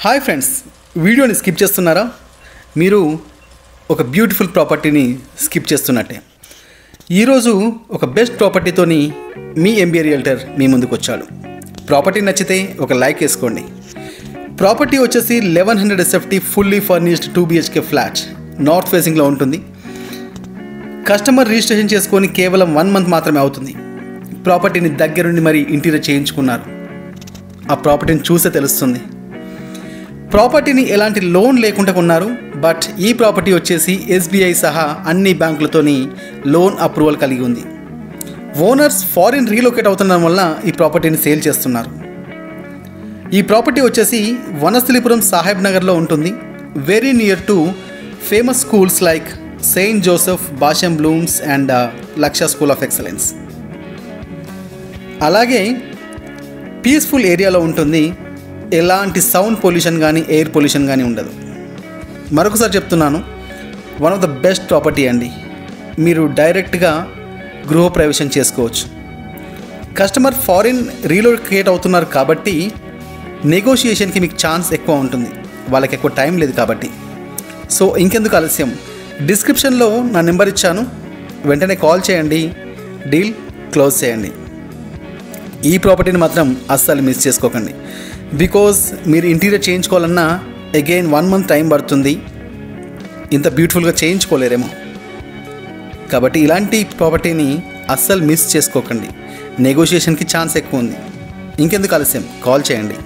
Hi friends, వీడియోని skip చేస్తున్నారా? మీరు ఒక బ్యూటిఫుల్ ప్రాపర్టీని స్కిప్ చేస్తున్నట్టే. ఈరోజు ఒక బెస్ట్ ప్రాపర్టీతోని మీ ఎంబీఏ రియల్టర్ మీ ముందుకు వచ్చాడు. ప్రాపర్టీ నచ్చితే ఒక లైక్ వేసుకోండి. ప్రాపర్టీ వచ్చేసి 1100 SFT fully furnished 2 BHK flat north ఫేసింగ్లో ఉంటుంది. కస్టమర్ రిజిస్ట్రేషన్ చేసుకొని కేవలం 1 మంత్ మాత్రమే అవుతుంది. ప్రాపర్టీని దగ్గరుండి మరి ఇంటీరియర్ చేయించుకున్నారు. ఆ ప్రాపర్టీని చూసే తెలుస్తుంది. ప్రాపర్టీని ఎలాంటి లోన్ లేకుండా కొన్నారు. బట్ ఈ ప్రాపర్టీ వచ్చేసి SBI సహా అన్ని బ్యాంకులతోని లోన్ అప్రూవల్ కలిగి ఉంది. ఓనర్స్ ఫారిన్ రీలొకేట్ అవుతుండడం వల్ల ఈ ప్రాపర్టీని సేల్ చేస్తున్నారు. ఈ ప్రాపర్టీ వచ్చేసి వనస్థలిపురం సాహెబ్ నగర్లో ఉంటుంది. Very near to famous schools like Saint Joseph, Bhashyam Blooms and Lakshya school of excellence. అలాగే పీస్ఫుల్ ఏరియాలో ఉంటుంది. ఎలాంటి సౌండ్ పొల్యూషన్ కానీ ఎయిర్ పొల్యూషన్ కానీ ఉండదు. మరొకసారి చెప్తున్నాను, one of the best property అండి. మీరు డైరెక్ట్గా గృహప్రవేశం చేసుకోవచ్చు. కస్టమర్ ఫారిన్ రీలొకేట్ అవుతున్నారు కాబట్టి నెగోషియేషన్కి మీకు ఛాన్స్ ఎక్కువ ఉంటుంది. వాళ్ళకి ఎక్కువ టైం లేదు కాబట్టి. సో ఇంకెందుకు ఆలస్యం, డిస్క్రిప్షన్లో నా నెంబర్ ఇచ్చాను, వెంటనే కాల్ చేయండి, డీల్ క్లోజ్ చేయండి. ఈ ప్రాపర్టీని మాత్రం అస్సలు మిస్ చేసుకోకండి. బికాజ్ మీరు ఇంటీరియర్ చేయించుకోవాలన్నా అగైన్ 1 మంత్ టైం పడుతుంది. ఇంత బ్యూటిఫుల్గా చేయించుకోలేరేమో. కాబట్టి ఇలాంటి ప్రాపర్టీని అస్సలు మిస్ చేసుకోకండి. నెగోషియేషన్కి ఛాన్స్ ఎక్కువ ఉంది. ఇంకెందుకు ఆలస్యం, కాల్ చేయండి.